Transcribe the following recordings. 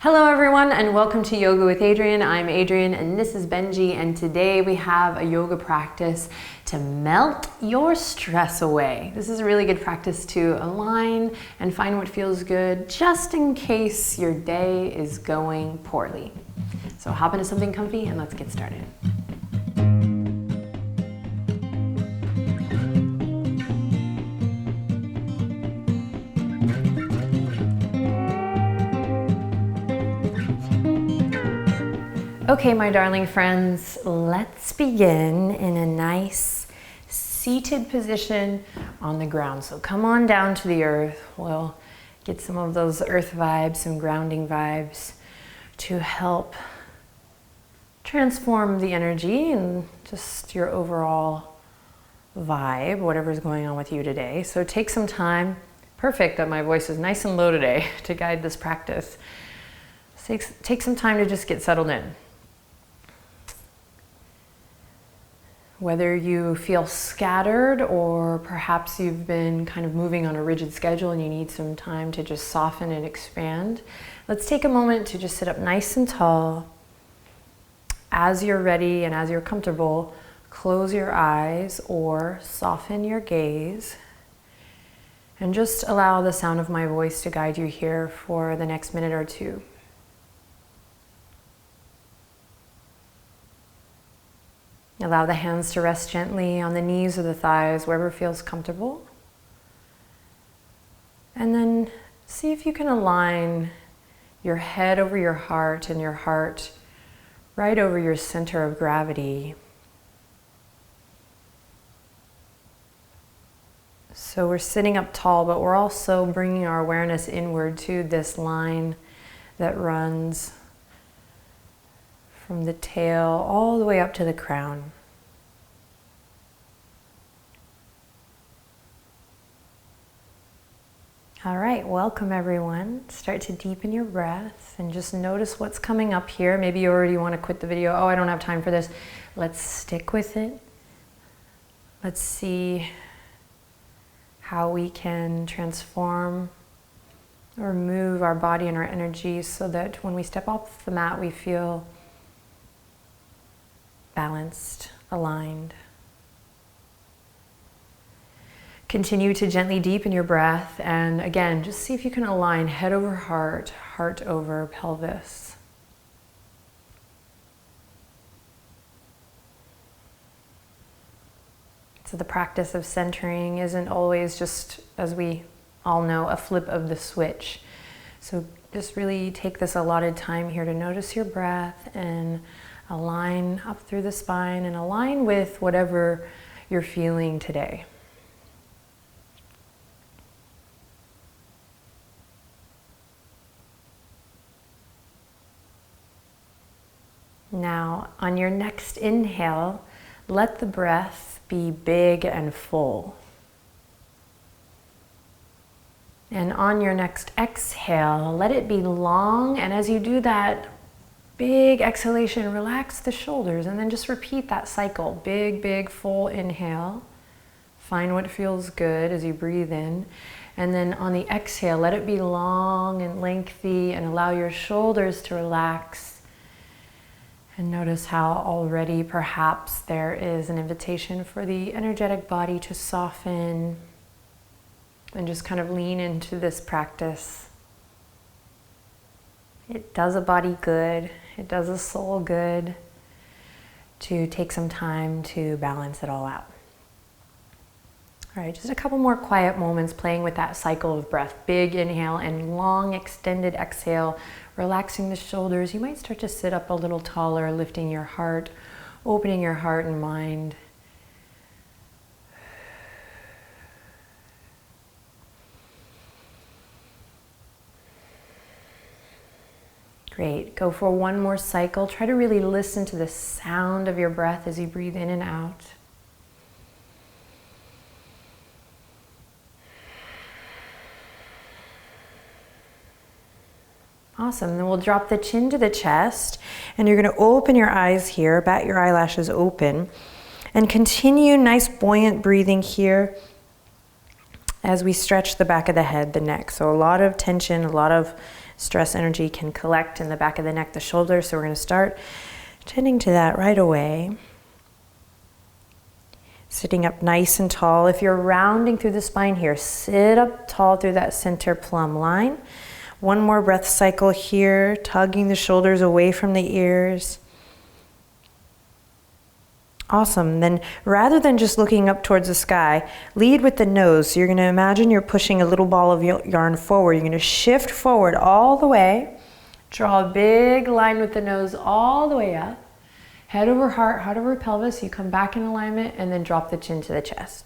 Hello everyone and welcome to Yoga with Adriene. I'm Adriene and this is Benji, and today we have a yoga practice to melt your stress away. This is a really good practice to align and find what feels good just in case your day is going poorly. So hop into something comfy and let's get started. Okay, my darling friends, let's begin in a nice seated position on the ground. So come on down to the earth. We'll get some of those earth vibes, some grounding vibes to help transform the energy and just your overall vibe, whatever's going on with you today. So take some time. Perfect that my voice is nice and low today to guide this practice. Take some time to just get settled in. Whether you feel scattered or perhaps you've been kind of moving on a rigid schedule and you need some time to just soften and expand, let's take a moment to just sit up nice and tall. As you're ready and as you're comfortable, close your eyes or soften your gaze and just allow the sound of my voice to guide you here for the next minute or two. Allow the hands to rest gently on the knees or the thighs, wherever feels comfortable. And then see if you can align your head over your heart and your heart right over your center of gravity. So we're sitting up tall, but we're also bringing our awareness inward to this line that runs from the tail all the way up to the crown. All right, welcome everyone. Start to deepen your breath and just notice what's coming up here. Maybe you already want to quit the video. Oh, I don't have time for this. Let's stick with it. Let's see how we can transform or move our body and our energy so that when we step off the mat, we feel balanced, aligned. Continue to gently deepen your breath, and again, just see if you can align head over heart, heart over pelvis. So the practice of centering isn't always just, as we all know, a flip of the switch. So just really take this allotted time here to notice your breath and align up through the spine and align with whatever you're feeling today. Now, on your next inhale, let the breath be big and full. And on your next exhale, let it be long, and as you do that, big exhalation, relax the shoulders, and then just repeat that cycle. Big, big, full inhale. Find what feels good as you breathe in. And then on the exhale, let it be long and lengthy and allow your shoulders to relax. And notice how already perhaps there is an invitation for the energetic body to soften and just kind of lean into this practice. It does a body good, it does a soul good to take some time to balance it all out. All right, just a couple more quiet moments playing with that cycle of breath. Big inhale and long extended exhale, relaxing the shoulders. You might start to sit up a little taller, lifting your heart, opening your heart and mind. Great, go for one more cycle. Try to really listen to the sound of your breath as you breathe in and out. Awesome, then we'll drop the chin to the chest and you're gonna open your eyes here, bat your eyelashes open, and continue nice buoyant breathing here as we stretch the back of the head, the neck. So a lot of tension, a lot of stress energy can collect in the back of the neck, the shoulders. So we're going to start tending to that right away. Sitting up nice and tall. If you're rounding through the spine here, sit up tall through that center plumb line. One more breath cycle here, tugging the shoulders away from the ears. Awesome. Then rather than just looking up towards the sky, lead with the nose. So you're going to imagine you're pushing a little ball of yarn forward. You're going to shift forward all the way. Draw a big line with the nose all the way up. Head over heart, heart over pelvis. You come back in alignment and then drop the chin to the chest.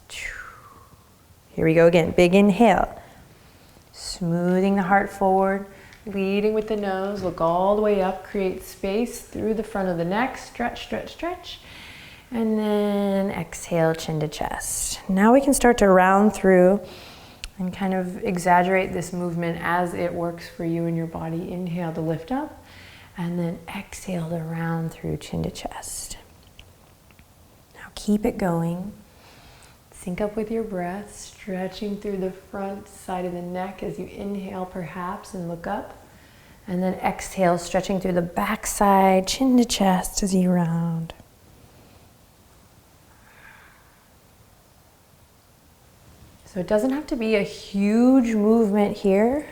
Here we go again. Big inhale. Smoothing the heart forward. Leading with the nose. Look all the way up. Create space through the front of the neck. Stretch, stretch, stretch. And then exhale, chin to chest. Now we can start to round through and kind of exaggerate this movement as it works for you and your body. Inhale to lift up, and then exhale to round through, chin to chest. Now keep it going. Sync up with your breath, stretching through the front side of the neck as you inhale perhaps and look up. And then exhale, stretching through the back side, chin to chest as you round. So it doesn't have to be a huge movement here.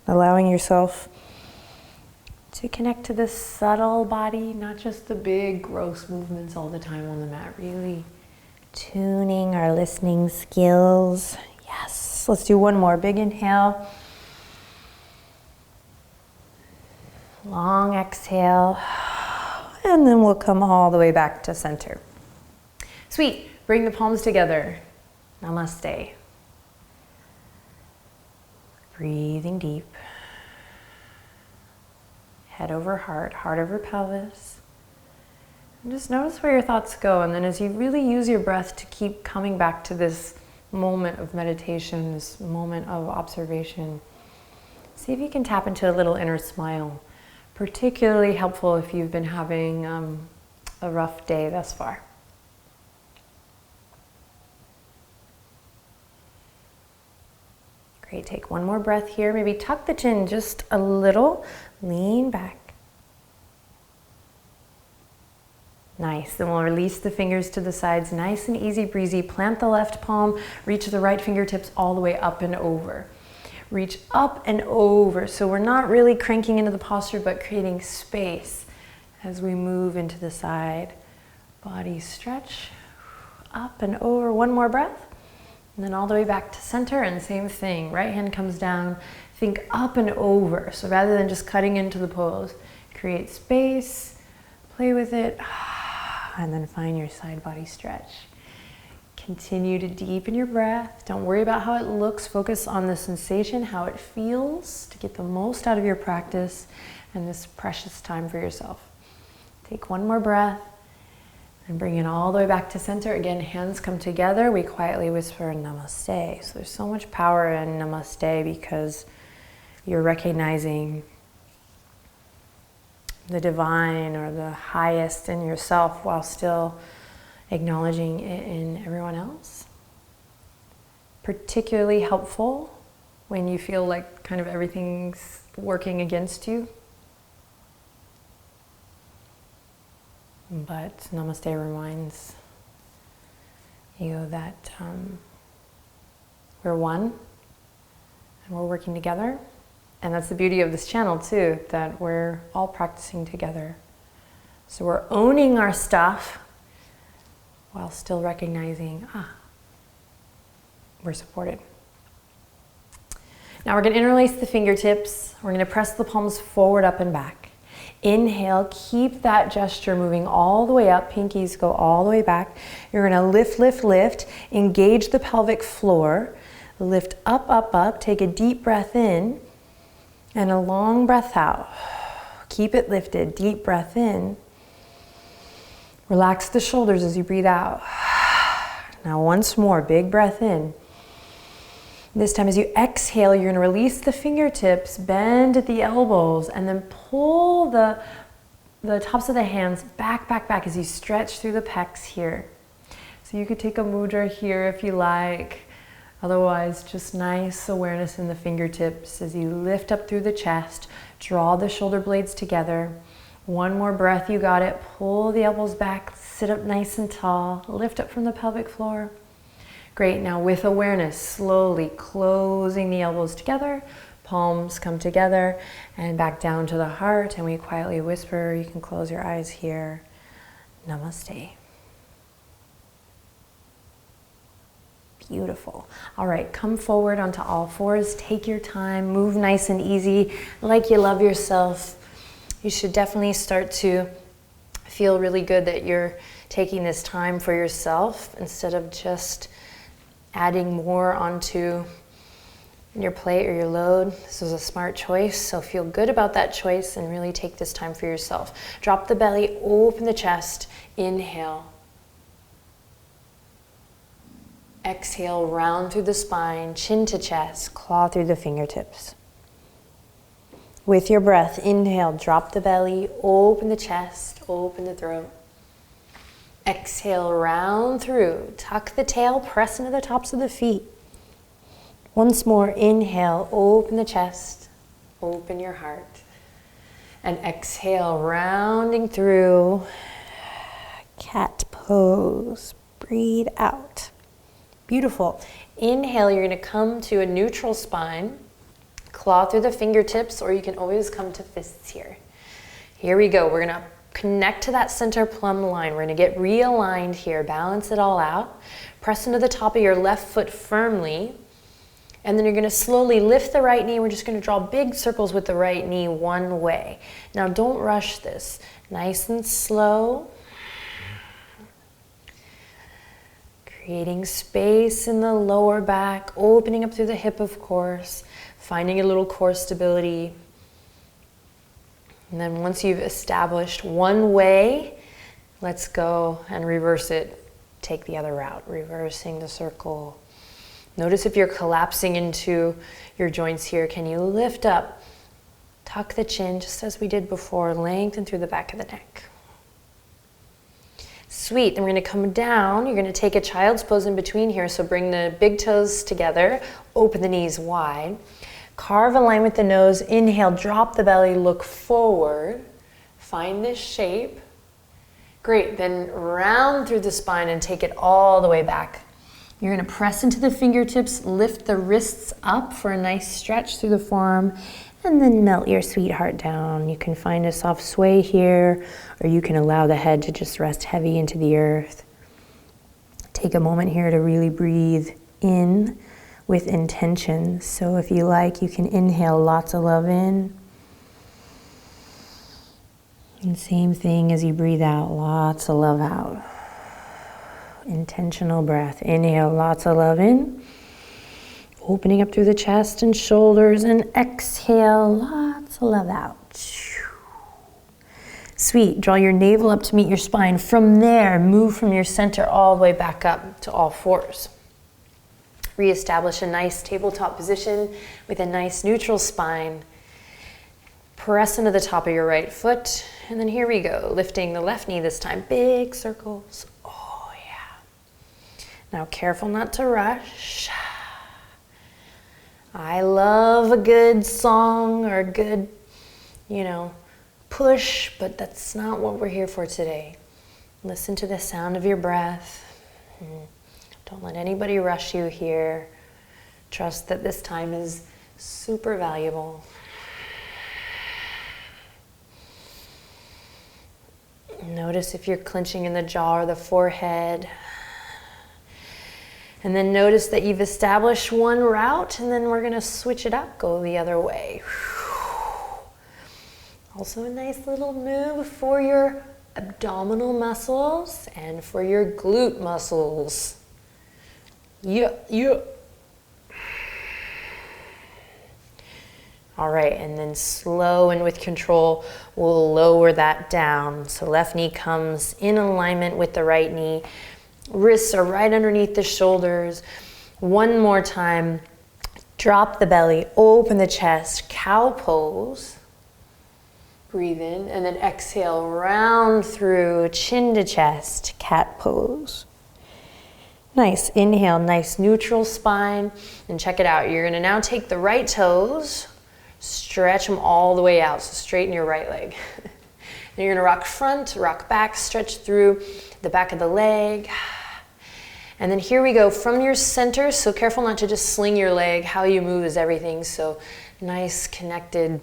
Allowing yourself to connect to the subtle body, not just the big gross movements all the time on the mat. Really tuning our listening skills. Yes, let's do one more. Big inhale. Long exhale. And then we'll come all the way back to center. Sweet, bring the palms together. Namaste. Breathing deep. Head over heart, heart over pelvis. And just notice where your thoughts go. And then as you really use your breath to keep coming back to this moment of meditation, this moment of observation, see if you can tap into a little inner smile. Particularly helpful if you've been having a rough day thus far. Great, take one more breath here. Maybe tuck the chin just a little. Lean back. Nice, then we'll release the fingers to the sides. Nice and easy breezy. Plant the left palm, reach the right fingertips all the way up and over. Reach up and over. So we're not really cranking into the posture, but creating space as we move into the side. Body stretch, up and over. One more breath. And then all the way back to center, and same thing. Right hand comes down, think up and over. So rather than just cutting into the pose, create space, play with it, and then find your side body stretch. Continue to deepen your breath. Don't worry about how it looks. Focus on the sensation, how it feels, to get the most out of your practice and this precious time for yourself. Take one more breath. And bring it all the way back to center. Again, hands come together. We quietly whisper namaste. So there's so much power in namaste because you're recognizing the divine or the highest in yourself while still acknowledging it in everyone else. Particularly helpful when you feel like kind of everything's working against you. But namaste reminds you that we're one and we're working together. And that's the beauty of this channel too, that we're all practicing together. So we're owning our stuff while still recognizing, we're supported. Now we're going to interlace the fingertips. We're going to press the palms forward, up and back. Inhale, keep that gesture moving all the way up. Pinkies go all the way back. You're going to lift, lift, lift. Engage the pelvic floor. Lift up, up, up. Take a deep breath in and a long breath out. Keep it lifted. Deep breath in. Relax the shoulders as you breathe out. Now once more, big breath in. This time as you exhale, you're going to release the fingertips, bend at the elbows, and then pull the tops of the hands back, back, back as you stretch through the pecs here. So you could take a mudra here if you like. Otherwise, just nice awareness in the fingertips as you lift up through the chest, draw the shoulder blades together. One more breath, you got it. Pull the elbows back, sit up nice and tall, lift up from the pelvic floor. Great, now with awareness, slowly closing the elbows together, palms come together and back down to the heart, and we quietly whisper, you can close your eyes here, Namaste. Beautiful. All right, come forward onto all fours, take your time, move nice and easy, like you love yourself. You should definitely start to feel really good that you're taking this time for yourself instead of just adding more onto your plate or your load. This was a smart choice, so feel good about that choice and really take this time for yourself. Drop the belly, open the chest, inhale. Exhale, round through the spine, chin to chest, claw through the fingertips. With your breath, inhale, drop the belly, open the chest, open the throat. Exhale, round through, tuck the tail, press into the tops of the feet. Once more, inhale, open the chest, open your heart. And exhale, rounding through, cat pose, breathe out. Beautiful. Inhale, you're gonna come to a neutral spine, claw through the fingertips, or you can always come to fists here. Here we go, we're gonna connect to that center plumb line. We're gonna get realigned here, balance it all out. Press into the top of your left foot firmly, and then you're gonna slowly lift the right knee. We're just gonna draw big circles with the right knee one way. Now don't rush this, nice and slow. Creating space in the lower back, opening up through the hip, of course, finding a little core stability. And then once you've established one way, let's go and reverse it. Take the other route, reversing the circle. Notice if you're collapsing into your joints here, can you lift up, tuck the chin, just as we did before, lengthen through the back of the neck. Sweet, then we're gonna come down. You're gonna take a child's pose in between here, so bring the big toes together, open the knees wide. Carve a line with the nose, inhale, drop the belly, look forward. Find this shape. Great, then round through the spine and take it all the way back. You're gonna press into the fingertips, lift the wrists up for a nice stretch through the forearm, and then melt your sweetheart down. You can find a soft sway here, or you can allow the head to just rest heavy into the earth. Take a moment here to really breathe in with intention. So if you like, you can inhale lots of love in. And same thing as you breathe out, lots of love out. Intentional breath. Inhale lots of love in. Opening up through the chest and shoulders, and exhale, lots of love out. Sweet, draw your navel up to meet your spine. From there, move from your center all the way back up to all fours. Reestablish a nice tabletop position with a nice neutral spine. Press into the top of your right foot, and then here we go, lifting the left knee this time. Big circles, oh yeah. Now careful not to rush. I love a good song or a good, push, but that's not what we're here for today. Listen to the sound of your breath. Don't let anybody rush you here. Trust that this time is super valuable. Notice if you're clenching in the jaw or the forehead. And then notice that you've established one route, and then we're gonna switch it up, go the other way. Also a nice little move for your abdominal muscles and for your glute muscles. Yeah. All right, and then slow and with control, we'll lower that down. So left knee comes in alignment with the right knee. Wrists are right underneath the shoulders. One more time. Drop the belly, open the chest, cow pose. Breathe in, and then exhale, round through, chin to chest, cat pose. Nice, inhale, nice neutral spine. And check it out, you're gonna now take the right toes, stretch them all the way out, so straighten your right leg. And you're gonna rock front, rock back, stretch through the back of the leg. And then here we go from your center, so careful not to just sling your leg. How you move is everything, so nice connected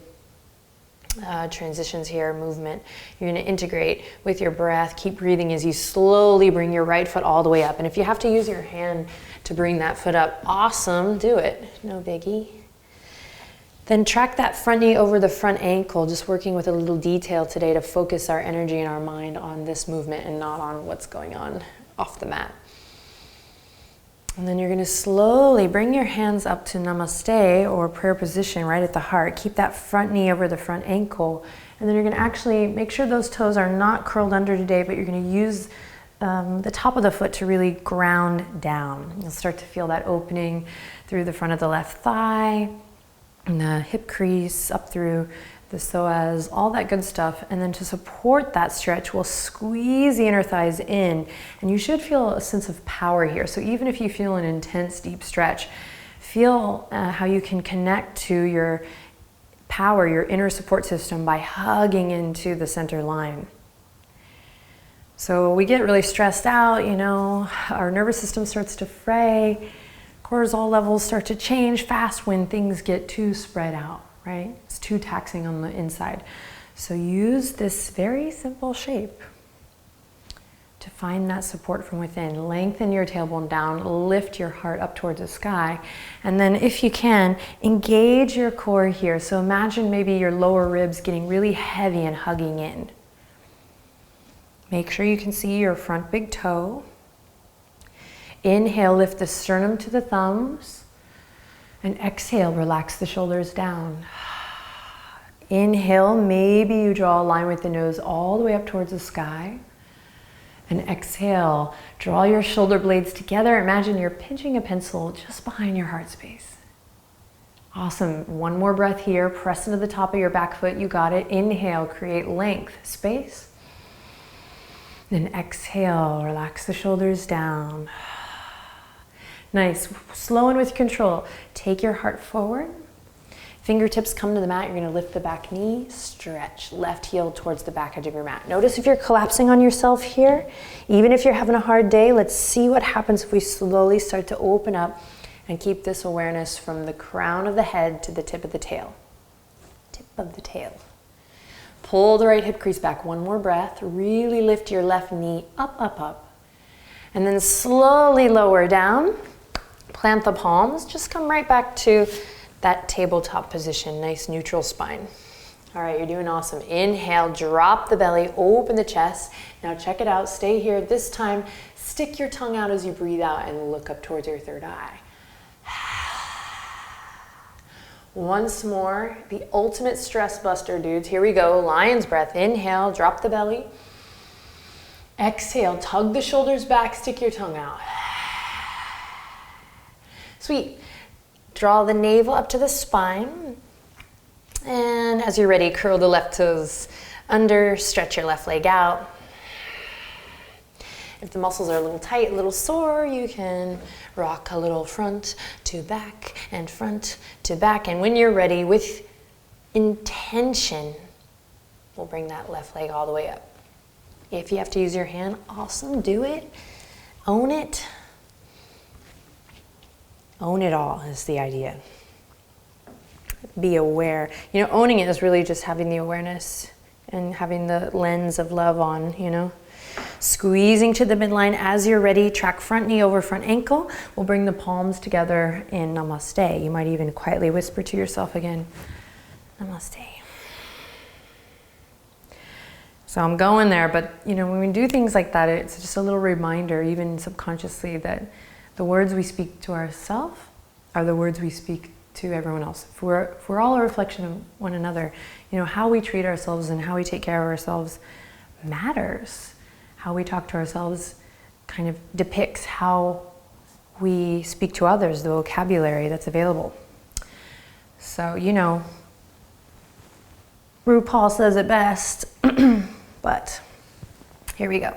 transitions here, movement. You're gonna integrate with your breath. Keep breathing as you slowly bring your right foot all the way up. And if you have to use your hand to bring that foot up, awesome, do it, no biggie. Then track that front knee over the front ankle, just working with a little detail today to focus our energy and our mind on this movement and not on what's going on off the mat. And then you're gonna slowly bring your hands up to namaste or prayer position right at the heart. Keep that front knee over the front ankle. And then you're gonna actually make sure those toes are not curled under today, but you're gonna use the top of the foot to really ground down. You'll start to feel that opening through the front of the left thigh, and the hip crease, up through the psoas, all that good stuff. And then to support that stretch, we'll squeeze the inner thighs in, and you should feel a sense of power here. So even if you feel an intense, deep stretch, feel how you can connect to your power, your inner support system, by hugging into the center line. So we get really stressed out, you know, our nervous system starts to fray, cortisol levels start to change fast when things get too spread out. Right? It's too taxing on the inside. So use this very simple shape to find that support from within. Lengthen your tailbone down, lift your heart up towards the sky, and then if you can, engage your core here. So imagine maybe your lower ribs getting really heavy and hugging in. Make sure you can see your front big toe. Inhale, lift the sternum to the thumbs. And exhale, relax the shoulders down. Inhale, maybe you draw a line with the nose all the way up towards the sky. And exhale, draw your shoulder blades together. Imagine you're pinching a pencil just behind your heart space. Awesome, one more breath here. Press into the top of your back foot, you got it. Inhale, create length, space. Then exhale, relax the shoulders down. Nice, slow and with control. Take your heart forward. Fingertips come to the mat. You're gonna lift the back knee, stretch. Left heel towards the back edge of your mat. Notice if you're collapsing on yourself here. Even if you're having a hard day, let's see what happens if we slowly start to open up and keep this awareness from the crown of the head to the tip of the tail. Tip of the tail. Pull the right hip crease back. One more breath. Really lift your left knee up, up, up. And then slowly lower down. Plant the palms, just come right back to that tabletop position, nice neutral spine. All right, you're doing awesome. Inhale, drop the belly, open the chest. Now check it out, stay here. This time, stick your tongue out as you breathe out and look up towards your third eye. Once more, the ultimate stress buster, dudes. Here we go, lion's breath. Inhale, drop the belly. Exhale, tug the shoulders back, stick your tongue out. Sweet. Draw the navel up to the spine. And as you're ready, curl the left toes under, stretch your left leg out. If the muscles are a little tight, a little sore, you can rock a little front to back and front to back. And when you're ready, with intention, we'll bring that left leg all the way up. If you have to use your hand, awesome, do it. Own it. Own it all is the idea. Be aware. You know, owning it is really just having the awareness and having the lens of love on, you know. Squeezing to the midline as you're ready. Track front knee over front ankle. We'll bring the palms together in namaste. You might even quietly whisper to yourself again, namaste. So I'm going there, but you know, when we do things like that, it's just a little reminder, even subconsciously, that the words we speak to ourselves are the words we speak to everyone else. If we're all a reflection of one another, you know, how we treat ourselves and how we take care of ourselves matters. How we talk to ourselves kind of depicts how we speak to others, the vocabulary that's available. So, you know, RuPaul says it best, but Here we go.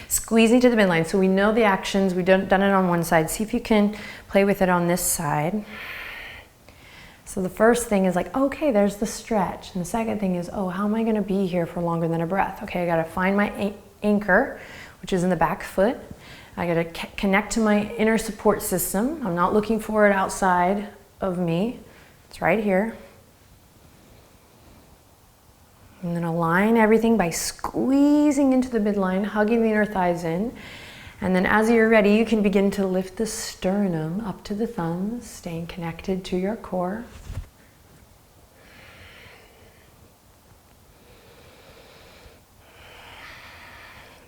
Squeezing to the midline. So we know the actions. We've done it on one side. See if you can play with it on this side. So the first thing is like, okay, there's the stretch. And the second thing is, oh, how am I going to be here for longer than a breath? Okay, I got to find my anchor, which is in the back foot. I got to connect to my inner support system. I'm not looking for it outside of me. It's right here. And then align everything by squeezing into the midline, hugging the inner thighs in. And then as you're ready, you can begin to lift the sternum up to the thumbs, staying connected to your core.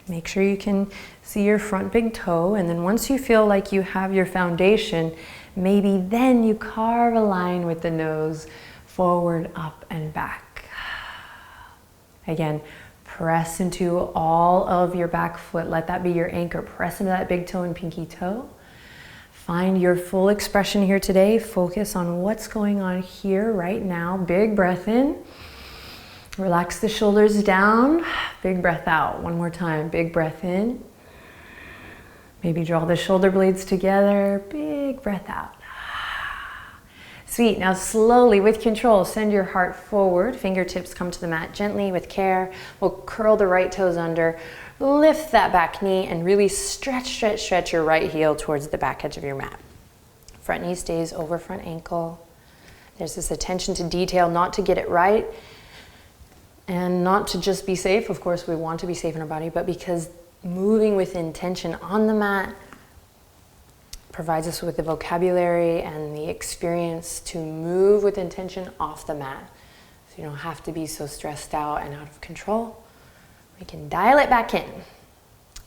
Make sure you can see your front big toe. And then once you feel like you have your foundation, maybe then you carve a line with the nose, forward, up, and back. Again, press into all of your back foot. Let that be your anchor. Press into that big toe and pinky toe. Find your full expression here today. Focus on what's going on here right now. Big breath in. Relax the shoulders down. Big breath out. One more time. Big breath in. Maybe draw the shoulder blades together. Big breath out. Sweet. Now slowly, with control, send your heart forward. Fingertips come to the mat gently with care. We'll curl the right toes under. Lift that back knee and really stretch your right heel towards the back edge of your mat. Front knee stays over front ankle. There's this attention to detail, not to get it right and not to just be safe. Of course, we want to be safe in our body, but because moving with intention on the mat provides us with the vocabulary and the experience to move with intention off the mat. So you don't have to be so stressed out and out of control. We can dial it back in.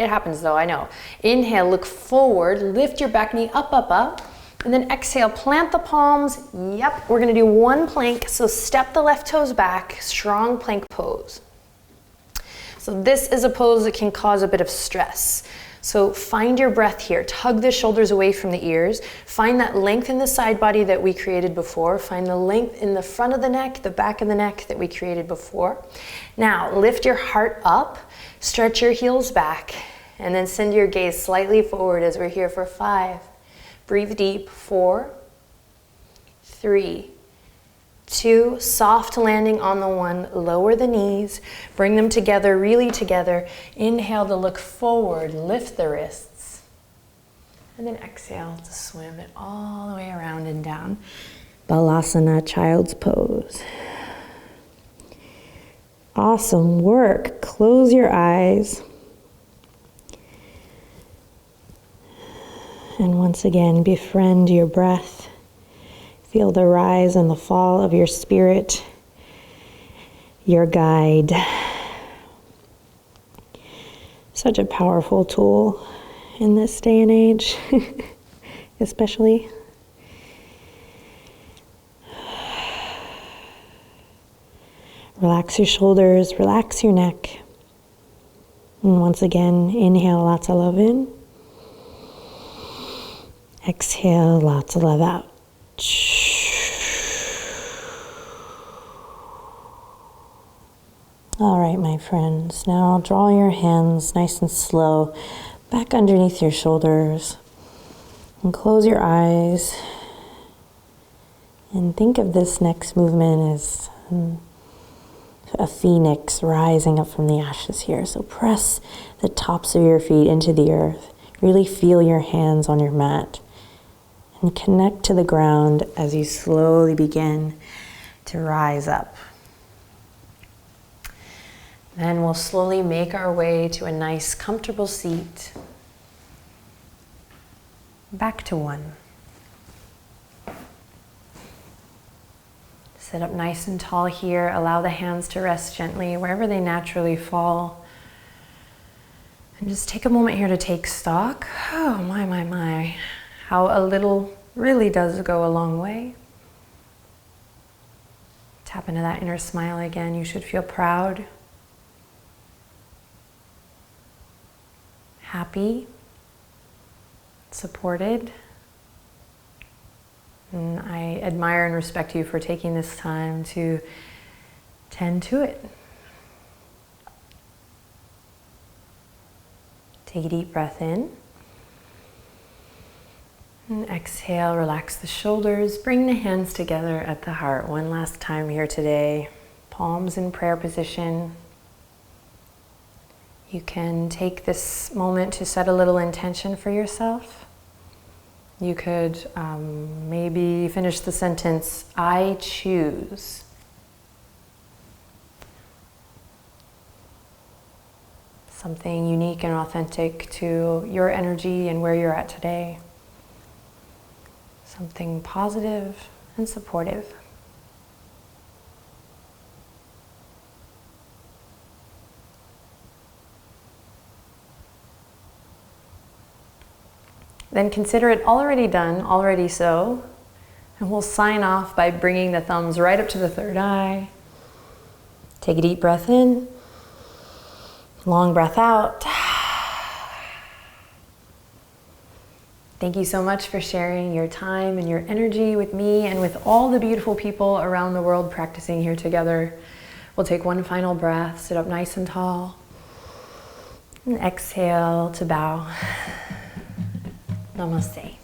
It happens though, I know. Inhale, look forward, lift your back knee up, up, up. And then exhale, plant the palms. Yep, we're gonna do one plank. So step the left toes back, strong plank pose. So this is a pose that can cause a bit of stress. So find your breath here. Tug the shoulders away from the ears. Find that length in the side body that we created before. Find the length in the front of the neck, the back of the neck that we created before. Now lift your heart up, stretch your heels back, and then send your gaze slightly forward as we're here for 5. Breathe deep. 4, 3, 2, soft landing on the 1, lower the knees, bring them together, really together. Inhale to look forward, lift the wrists. And then exhale to swim it all the way around and down. Balasana, child's pose. Awesome work. Close your eyes. And once again, befriend your breath. Feel the rise and the fall of your spirit, your guide. Such a powerful tool in this day and age, especially. Relax your shoulders, relax your neck. And once again, inhale lots of love in. Exhale lots of love out. All right, my friends, now draw your hands nice and slow back underneath your shoulders and close your eyes and think of this next movement as a phoenix rising up from the ashes here. So press the tops of your feet into the earth. Really feel your hands on your mat and connect to the ground as you slowly begin to rise up. Then we'll slowly make our way to a nice, comfortable seat. Back to 1. Sit up nice and tall here. Allow the hands to rest gently wherever they naturally fall. And just take a moment here to take stock. Oh, my. How a little really does go a long way. Tap into that inner smile again. You should feel proud, happy, supported. And I admire and respect you for taking this time to tend to it. Take a deep breath in. And exhale, relax the shoulders. Bring the hands together at the heart. One last time here today. Palms in prayer position. You can take this moment to set a little intention for yourself. You could maybe finish the sentence, I choose. Something unique and authentic to your energy and where you're at today. Something positive and supportive. Then consider it already done, already so. And we'll sign off by bringing the thumbs right up to the third eye. Take a deep breath in. Long breath out. Thank you so much for sharing your time and your energy with me and with all the beautiful people around the world practicing here together. We'll take one final breath, sit up nice and tall, and exhale to bow. Namaste.